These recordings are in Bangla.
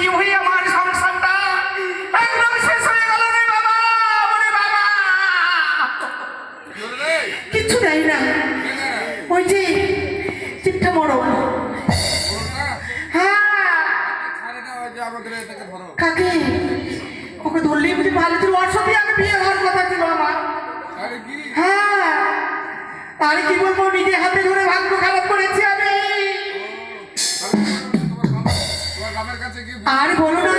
বিয়ে হয়ে আমার সংসারটা একদম শেষ হয়ে গেল রে বাবা। ওরে বাবা, কিচ্ছু দেয় না। ওই যে চিঠা মরণ। হ্যাঁ কাকে ওকে ধরলেই বুঝি ভালো ছিল। ওর সাথে আমি বিয়ে হওয়ার কথা ছিল আমার। হ্যাঁ আরে কি বলবো, নিজে হাতে ধরে ভাগ্য খারাপ করেছি আমি। আর বলো না,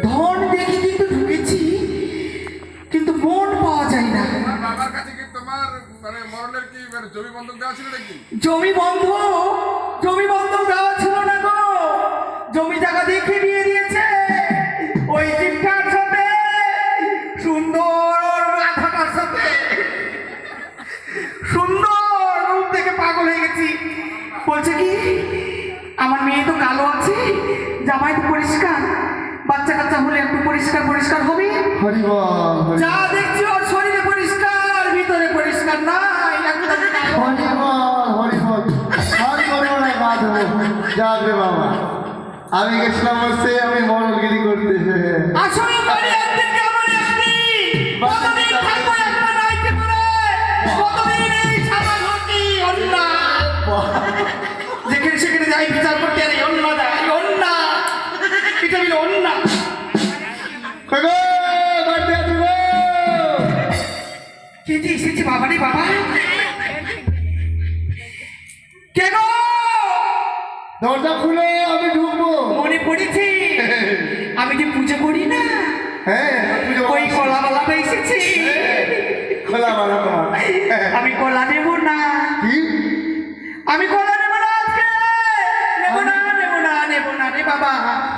ধন দেখি কিন্তু ঢুকেছি, কিন্তু মন পাওয়া যায় না। বাবার কাছে কি তোমার মানে মরণের কি মানে জমি বন্ধক দেওয়া ছিল নাকি? জমি বন্ধক দেওয়া ছিল না গো। জমি জায়গা দেখে নিয়ে দিয়েছে ওই চিঠার সাথে, সুন্দর রাধাটার সাথে। সুন্দর রূপ দেখে পাগল হয়ে গেছি। বলছে কি, আমার মেয়ে তো কালো আছে, জামাই তো পরিষ্কার, বাচ্চা কাচ্চা হলে একটু পরিষ্কার পরিষ্কার হবে। যা দেখছি ওর শরীরে পরিষ্কার, ভিতরে পরিষ্কার নাই, একদম বাবা আমি গেছিলাম হচ্ছে আমি মরলগিরি করতে। আসলে বাড়ি একদিন কেমন একদিন কতদিন থাকবো একটা নাইতে করে, কতদিন এই ছাতা ঘটি অন্যা যেখানে সেখানে যাই বিচার করতে, আরে অন্যা দেয় অন্যা, এটা হলো অন্যা। কে যে এসেছে বাবা রে বাবা, কে গো? দরজা খুলে আমি ঢুকবো। মনে পড়েছে আমি যে পুজো করি না, হ্যাঁ ওই কলাওয়ালাটা এসেছে। খোলা বালা তোমার। আমি কলা নেব না, কি আমি কলা নেব না আজকে, নেব না রে বাবা।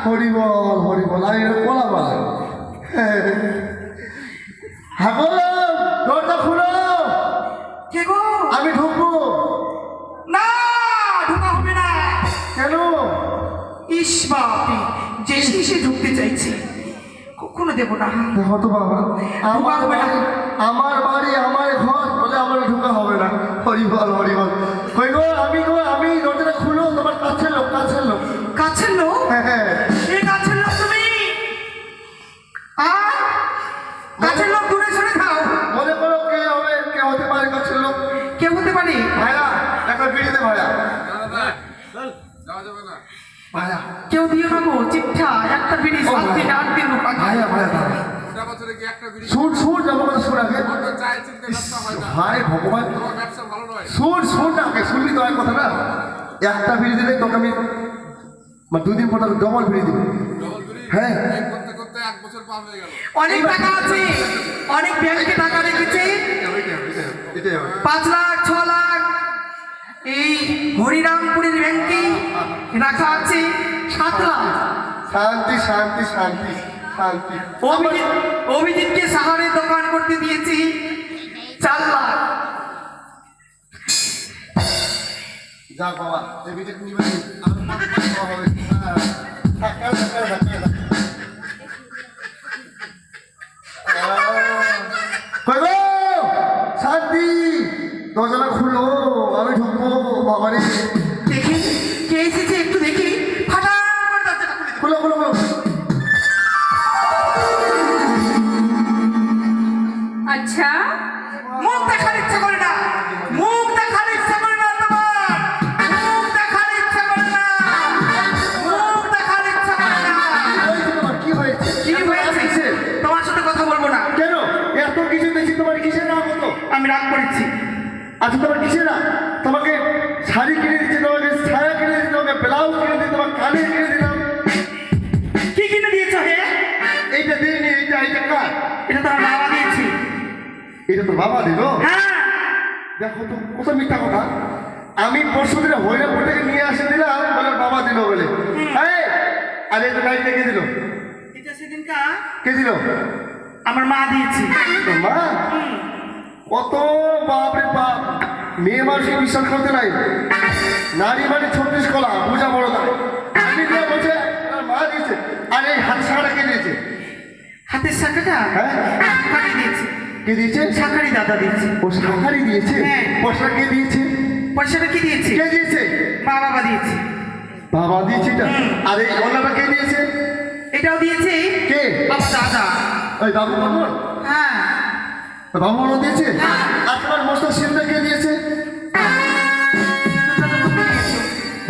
হরিবল আমি খোলা বালা। হ্যাঁ বলো, দরজা খুলো। কে গো? আমি ঢুকবো। না ঢোকা হবে না। কেন? ইস বাপি, যে সে ঢুকতে চাইছে, কখনো দেব না। দেখো তো বাবা, আমার বাড়ি আমার ঘর বলে আমার ঢোকা হবে না। হরিবল কই গো, আমি দরজাটা খুলো। তোমার কাছের লোক কাছের লোক? হ্যাঁ এই কাছের লোক তুমি? আর কাছের লোক দূরে সরে খাও। মনে করো কে হবে, কে হতে পারে কাছের লোক? কে হতে পারে? ভাইয়া একটা বিড়িতে ভাইয়া যাওয়া যাবে না। ভাইয়া কেউ দিও না গো চিঠা, একটা বিড়ি 7 দিন 8 দিন ভাইয়া ওটা বছরে কি একটা বিড়ি? শুন যাবো কথা শুন আগে। অত চাই চিনতে ব্যবসা হয় না। ভাই ভগবান, তোমার ব্যবসা ভালো নয়। শুন না আগে, শুনলি তো এক কথা না। একটা বিড়ি দিলে তোকে আমি মানে 2 দিন পর ডবল বিড়ি দিব। ডবল বিড়ি? হ্যাঁ এই করতে করতে 1 বছর পার হয়ে গেল। অনেক টাকা আছে, অনেক ব্যাংকে টাকা রেখেছে, 5 লাখ 6 লাখ এই হরিরামপুরের ব্যাংকে রাখা আছে 7 লাখ। শান্তি অভিজিৎকে শহরে দোকান করতে দিয়েছি 4 লাখ। যা বাবা এই বিড়িটা নিবে হবে। শান্তি, দরজাটা খুলো, আমি ঢুকবো। বাবারে দেখি কে এসেছে, একটু দেখি। ফাটাফাট দরজাটা খুলে দিই। খুলো। আচ্ছা, মুখ দেখার ইচ্ছা করে না, তোমার মুখ দেখার ইচ্ছা করে না। কি হয়েছে? তোমার সাথে কথা বলবো না। কেন? এত কিছু দেখছি, তোমার কিসের রাগ হতো? আমি রাগ করেছি। আচ্ছা তোমার কিসের রাগ? তোমাকে শাড়ি কিনে দিচ্ছি, তোমাকে ছায়া কিনে দিচ্ছি, তোমাকে ব্লাউজ কিনে দিচ্ছি, তোমার কানে কিনে দিলাম। কি কিনে দিয়েছো হে? এইটা দিইনি, এইটা কার? এটা তোমার বাবা দিয়েছি। এটা তো বাবা দিল? হ্যাঁ। দেখো তো কত মিথ্যা কথা। আমি পরশু দিনে হরিরামপুর থেকে নিয়ে আসে দিলাম বলে বাবা দিল বলে। আর এটা লাইট কে দিল? এটা সেদিনকা কে দিল? আমার মা দিয়েছে। মা? কত বাপরে বাপ, মেয়ে মানুষকে বিশ্বাস করতে নাই। নারী মানে 36 কলা, বুঝা বড় না। আমি দিয়ে বলছে মা দিয়েছে। আর এই হাত শাখাটা কে দিয়েছে? হাতের শাখাটা? হ্যাঁ শাখারি দিয়েছে। কে দিয়েছে? শাখারি দাদা দিয়েছে। ও শাখারি দিয়েছে? হ্যাঁ। পয়সা কে দিয়েছে? পয়সাটা কি দিয়েছে? কে দিয়েছে? মা বাবা দিয়েছে। বাবা দিয়েছে এটা? আর এই ওনাটা কে দিয়েছে? এটাও দিয়েছে কে? আমার দাদা। ওই বাবু বর্মন? হ্যাঁ। বাবু বর্মন দিয়েছে? আর তোমার মস্ত সিলটা কে দিয়েছে?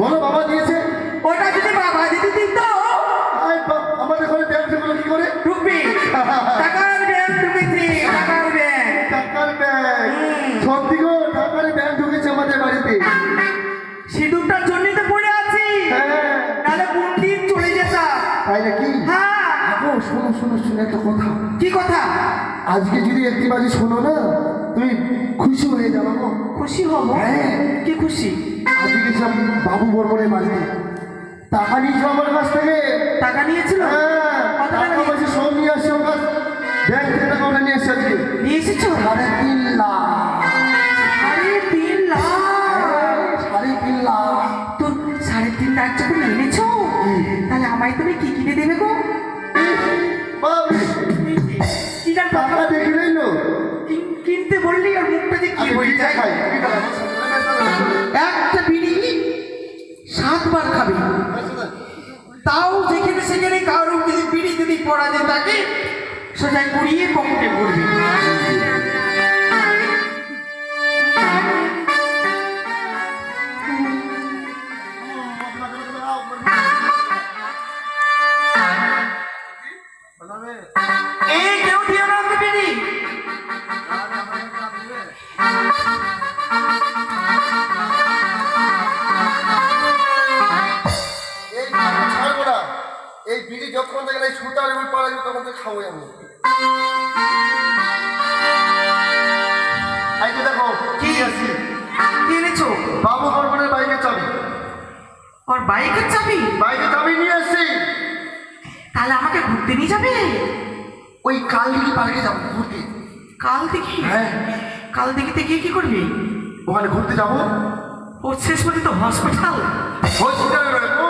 বলো বাবা দিয়েছে? ওটা যদি বাবা দিতে দিত আমাদের ঘরে ব্যাংক ঢুকলো কি করে? ঢুকবি। টাকার ব্যাগ ঢুকেছে, টাকার ব্যাগ। টাকার ব্যাংক? সত্যি গো, টাকার ব্যাংক ঢুকেছে আমাদের বাড়িতে। সিঁদুরটার জন্যই তো পড়ে আছি, হ্যাঁ। নাহলে কোন দিন চলে যেতাম। তাই নাকি? হ্যাঁ। আগো শোনো শোনো শোনো একটা কথা। কি কথা? আজকে যদি একটি বাজি শোনো না, তুমি খুশি হয়ে যাবো গো। খুশি হব? হ্যাঁ। কি খুশি? আজকে গেছিলাম বাবু বর্মনের বাড়িতে, টাকা নিয়েছো আমার কাছ থেকে। টাকা নিয়েছিল? হ্যাঁ, কত টাকা টাকা পয়সা সব নিয়ে আসছে ওর কাছ। ব্যাংক থেকে টাকা ওটা নিয়ে এসছে আজকে। নিয়ে এসেছো? 3.5 লাখ। 3.5 লাখ? 3.5 লাখ। তো 3.5 লাখ যখন এনেছো, তাহলে আমায় তুমি কি কিনে দেবে গো? বাবরে, কি জান টাকা দেখলেই নো কিনতে বললি ওর মুখটা যে কি আমি হয়ে বিড়ি যায়। খাই। একটা বিড়ি 7 বার খাবে, তাও যেখানে সেখানে কারোর যদি বিড়ি যদি পড়া যায় তাকে সোজাই কুড়িয়ে পকেটে পড়বে। এই কেউ দিও না ওকে বিড়ি। এই টাকা ছাড়বো না। এই বিড়ি যখন থেকে এই সুতার উপর পড়া যাবে তখন থেকে খাবো আমি। এই যে দেখো কি আছে? কি এনেছো? বাবু বর্মনের বাইকের চাবি। ওর বাইকের চাবি? বাইকের চাবি নিয়ে এসছি। তাহলে আমাকে ঘুরতে নিয়ে যাবে? ওই কাল দিকে পার্কে যাবো ঘুরতে। কাল দেখি? হ্যাঁ। কাল দেখিতে গিয়ে কি করবি? ওখানে ঘুরতে যাবো। ও শেষ পর্যন্ত হসপিটাল? হসপিটালে রয়েবো।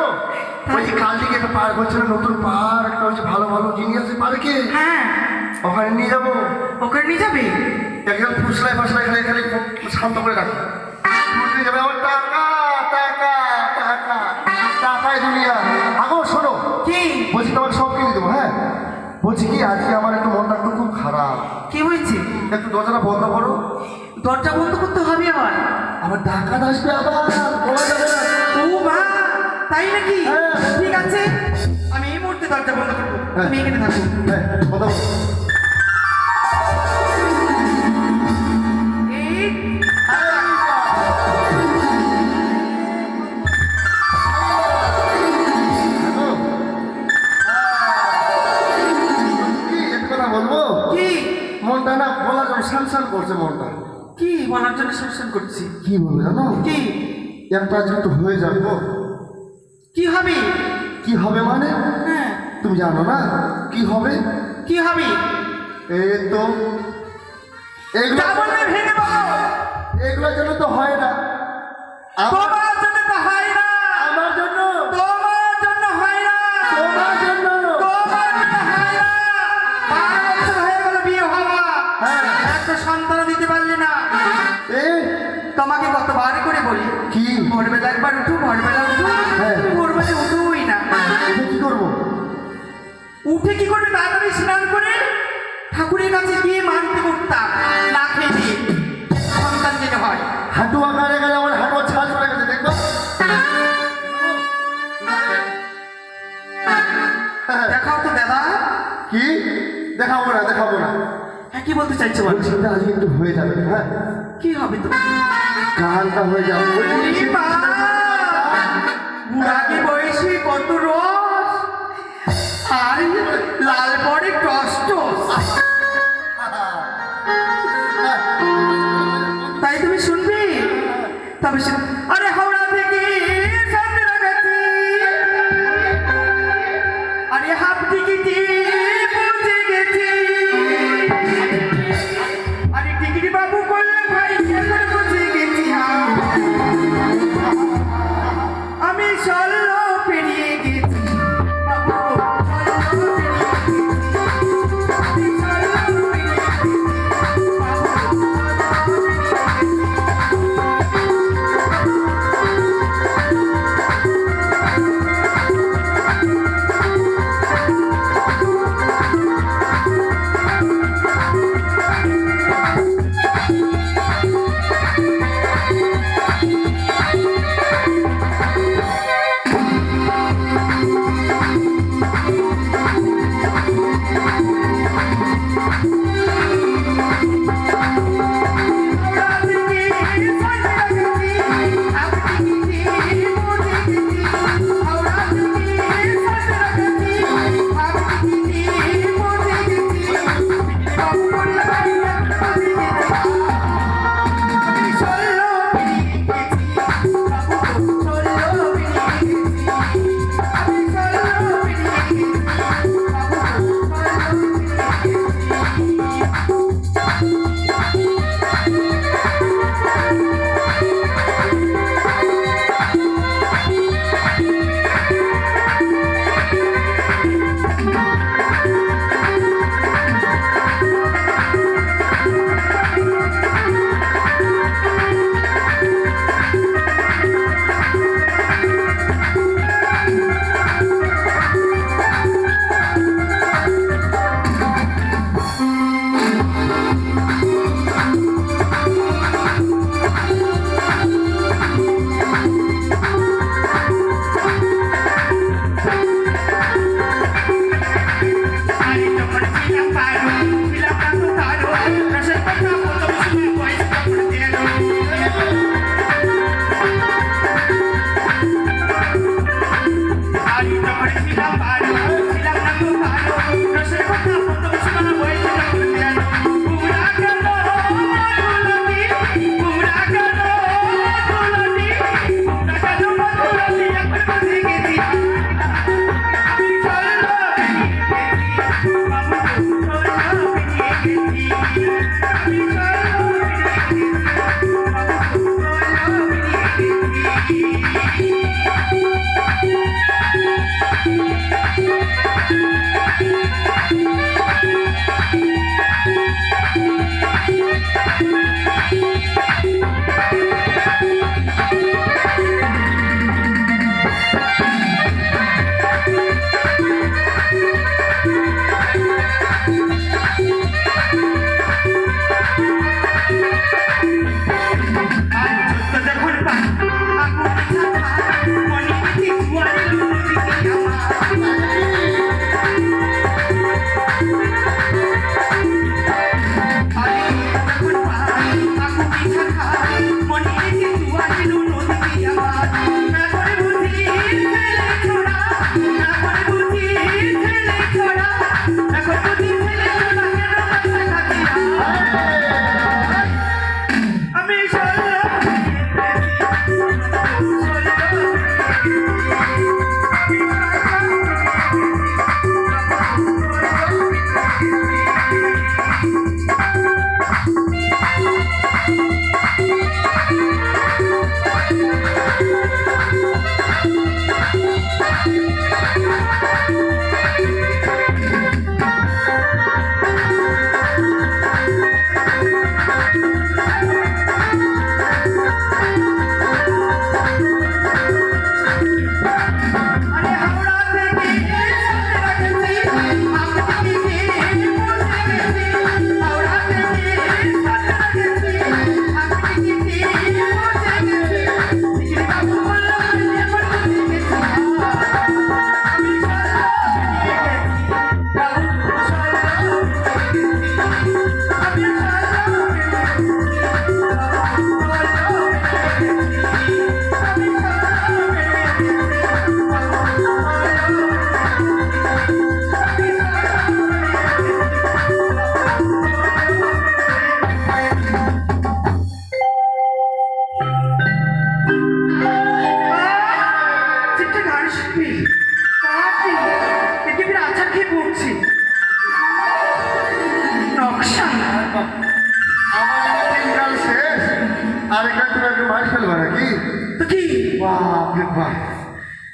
ওই যে কাল দিকে একটা পার্ক হচ্ছে না, নতুন পার্ক একটা হচ্ছে, ভালো ভালো জিনিস আছে পার্কে। হ্যাঁ। ওখানে নিয়ে যাবো। ওখানে নিয়ে যাবে? একদম ফুসলাই ফাসলাই এখানে এখানে শান্ত করে রাখি। ঘুরতে যাবে আমার টাকা টাকা টাকা টাকায় দুনিয়া। আগো শোনো, কি বলছি তোমাকে সব কিনে দেবো। হ্যাঁ বলছি কি, আজকে আমার একটু মনটা একটু খুব খারাপ। কি হয়েছে? একটু দরজাটা বন্ধ করো। দরজা বন্ধ করতে হবে আবার? আবার ডাকাত আসবে, আবার বলা যাবে না। ও মা, তাই নাকি? হ্যাঁ। ঠিক আছে, আমি এই মুহূর্তে দরজা বন্ধ করবো, হ্যাঁ। তুমি এখানে থাকো। হ্যাঁ বন্ধ করো। এই কি একটা কথা বলবো? কি মনটা না বলার জন্য সান করছে মনটা। কি বলার জন্য শাসন করছি? কি বলবো জানো? কি একটা আজকে তো হয়ে যাবে গো। কি হবে? কি হবে মানে? হ্যাঁ, তুমি জানো না কি হবে? কি হবে? এই তো এগুলো যা বলবে ভেঙে বলো। এগুলোর জন্য তো হয় না। আমার তোমার জন্য তো হয় না। আমার জন্য, তোমার জন্য হয় না। তোমার জন্য। তোমার জন্য হয় না। 12 বছর হয়ে গেল বিয়ে হওয়া, হ্যাঁ। একটা সন্তান দিতে পারলে না। এই তোমাকে কতবার করে বলি, কি ভোরবেলা একবার উঠো, ভোরবেলা উঠো। হ্যাঁ। তুমি ভোরবেলা উঠোই না। এটা কি করবো? উঠে কি করবে? তাড়াতাড়ি স্নান করে ঠাকুরের কাছে গিয়ে মানতে করতাম, না খেয়ে দিয়ে সন্তান যেতে হয়। হাঁটু আকারে গেলে আমার হাঁটু ছাল চলে গেছে, দেখবো? দেখাও তো দাদা। কি দেখাবো না, দেখাবো না। হ্যাঁ, কি বলতে চাইছো বল? বলছি এটা আজকে একটু হয়ে যাবে। হ্যাঁ কি হবে তো? কালটা হয়ে যাবে। ওরে মা, বুড়াকে বয়সে কত রস আর লাল পরে কষ্ট। তাই তুমি শুনবে? তবে আরে হাওড়া থেকে সামনে গেছি, আরে হাফ টিকিটে পৌঁছে গেছি, আরে টিকিট বাবু করলে ভাই করে পৌঁছে গেছি। আমি 16 পেরিয়ে গেছি বাবু, 16 পেরিয়ে গেছি।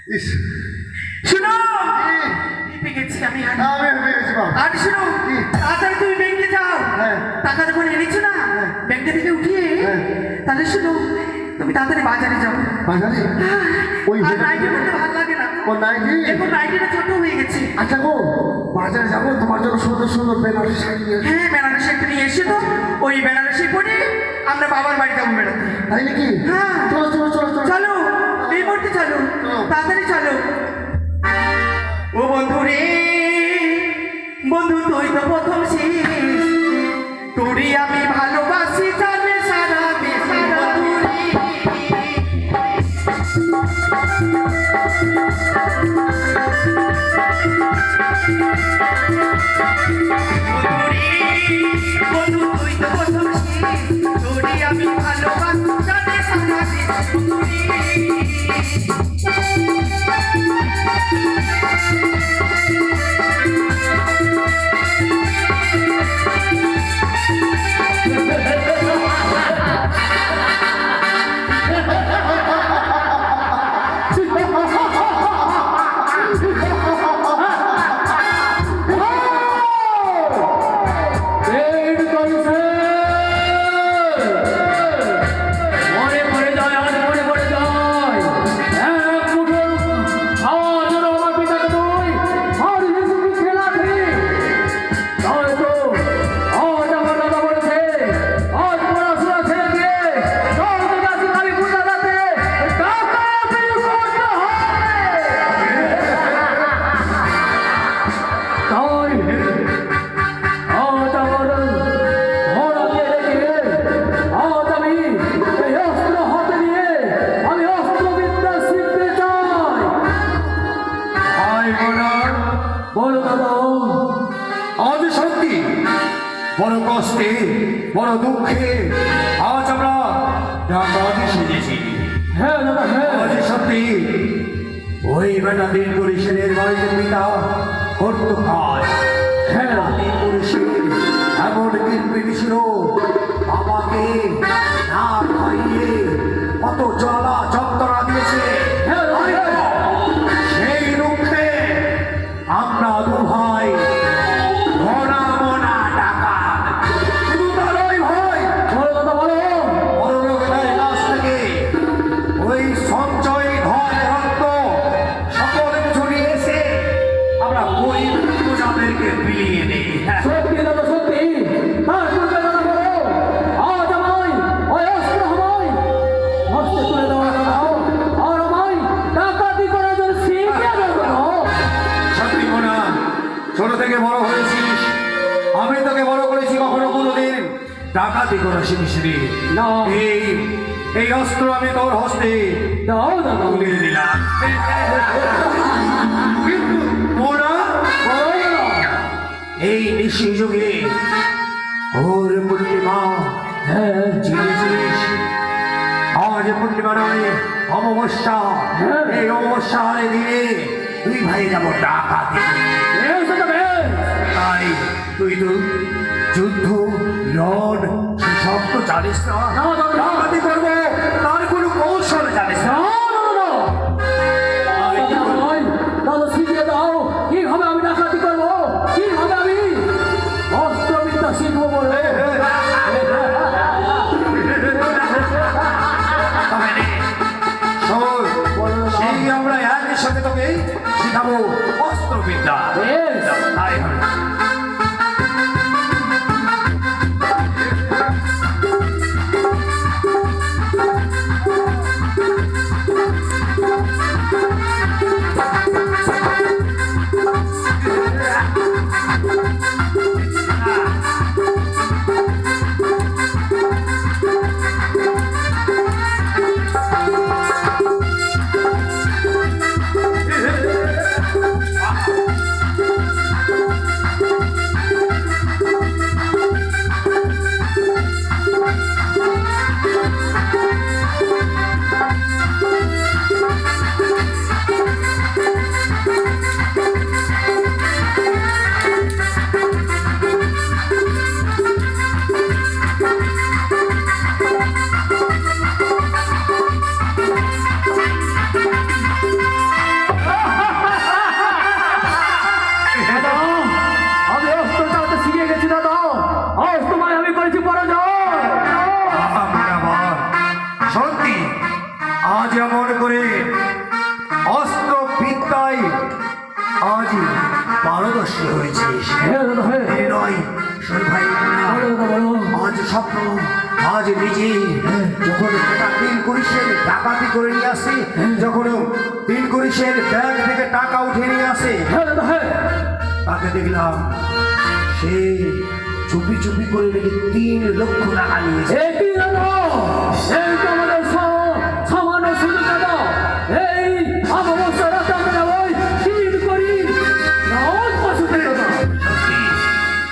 ইস, শুনো কি? হেঁপে গেছি আমি আর আমি ভেবে গেছি বাবা। আর শোনো কি? তাড়াতাড়ি তুমি ব্যাংকে যাও হ্যাঁ। টাকা যখন এনেছো না ব্যাংকে থেকে উঠিয়ে হ্যাঁ। তাহলে শোনো তুমি তাড়াতাড়ি বাজারে যাও বাজারে? ওই আর ভেবে- নাইটি পড়তে ভালো লাগে না ও নাইটি? এখন নাইটিটা ছোট হয়ে গেছে আচ্ছা গো, বাজারে যাবো তোমার জন্য সুন্দর সুন্দর বেনারসি শাড়ি নিয়ে আসবো। হ্যাঁ বেনারসি একটা নিয়ে এসে তো ওই বেনারসি পরে আমরা বাবার বাড়ি যাবো বেড়াতে তাই নাকি? হ্যাঁ। চলো চলো চলো চলো। চলো এই মুহূর্তে চলো তাড়াতাড়ি চলো ও বন্ধু রে বন্ধু তুই তো প্রথম শেষ তোরই আমি ভালোবাসি জানে সারা দেশে বন্ধু রে বন্ধু তুই তো প্রথম শেষ তোরই আমি ভালোবাসি জানে সারা দেশে বন্ধু রে আজ সত্যি বড় কষ্টে বড় দুঃখে আজ আমরা ঢাকাতে সেজেছি। হ্যাঁ দাদা হ্যাঁ আজ সত্যি ওই বেটা দিন পুলিশের বাড়িতে পিতা করত কাজ। হ্যাঁ দিন পুলিশের এমন কিরপিটি ছিল আমাকে না খাইয়ে কত জ্বালা যন্ত্রণা দিয়েছে। হ্যাঁ, সেই দুঃখ বিলিয়ে দে। সত্যি দাদা সত্যি তার পূর্বে দাদা বলো আজ আমায় ওই অস্ত্র আমায় হস্তে তুলে দেওয়া দাদা আর আমায় ডাকাতি করার জন্য শিখিয়ে দেবো। সত্যি মোনা, ছোট থেকে বড় হয়েছিস, আমি তোকে বড় করেছি, কখনো কোনোদিন ডাকাতি করা শিখিসনি। না। এই অস্ত্র আমি তোর হস্তে দাও দাদা তুলে দিলাম। কিন্তু মোনা, এই নিশি যুগে ওর পূর্ণিমা হ্যাঁ চিনেছিস? আজ পূর্ণিমা নয়, অমাবস্যা। হ্যাঁ। এই অমাবস্যার দিনে দুই ভাই যাব ডাকাতি। বেশ দাদা বেশ। তাই তুই তো যুদ্ধ রণ সব তো জানিস না। না, না, না। ডাকাতি করবো তার কোনো কৌশল জানিস না। দাদা শিখিয়ে দাও কিভাবে আমি ডাকাতি করবো, কিভাবে আমি অস্ত্রবিদ্যা শিখবো বলে। তবে রে, শোন, সেই আমরা একই সাথে তোকে শিখাবো অস্ত্রবিদ্যা। বেশ। তাই হবে। দাদা আমি অস্ত্র চালাতে শিখে গেছি দাদা, আজ তোমায় আমি করেছি পরাজয়। আবার সত্যি আজ এমন করে অস্ত্র বিদ্যায় আজ পারদর্শী হয়েছিস। হ্যাঁ দাদা হ্যাঁ। এ নয় শোন ভাই, বলো দাদা বলো। আজ স্বপ্ন, আজ নিজে যখন এটা তিন কুড়িশের ডাকাতি করে নিয়ে আসে, যখন তিন কুড়িশের ব্যাগ থেকে টাকা উঠে নিয়ে আসে, হ্যাঁ দাদা হ্যাঁ। তাকে দেখলাম সে চুপি চুপি করে নাকি 3 লক্ষ টাকা নিয়েছে। এই কি দাদা, এই তো আমাদের সামান্য সুযোগ দাদা। এই অমাবস্যা রাতে আমরা ওই তিন করি রাত পাশুতে দাদা। সত্যি,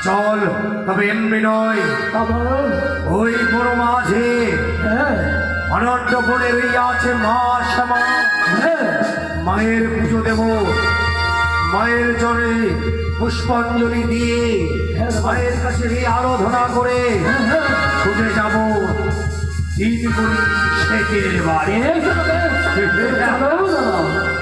চল তবে এমনি নয়, আবার ওই বড় মাঝে হ্যাঁ অনন্তপুরের ওই আছে মা শ্যামা, হ্যাঁ মায়ের পুজো দেব, মায়ের চরে পুষ্পাঞ্জলি দিয়ে মায়ের কাছে এই আরাধনা করে হ্যাঁ ছুটে যাব তিন কুড়ি শেখের বাড়ি। এই দাদা চলো দাদা।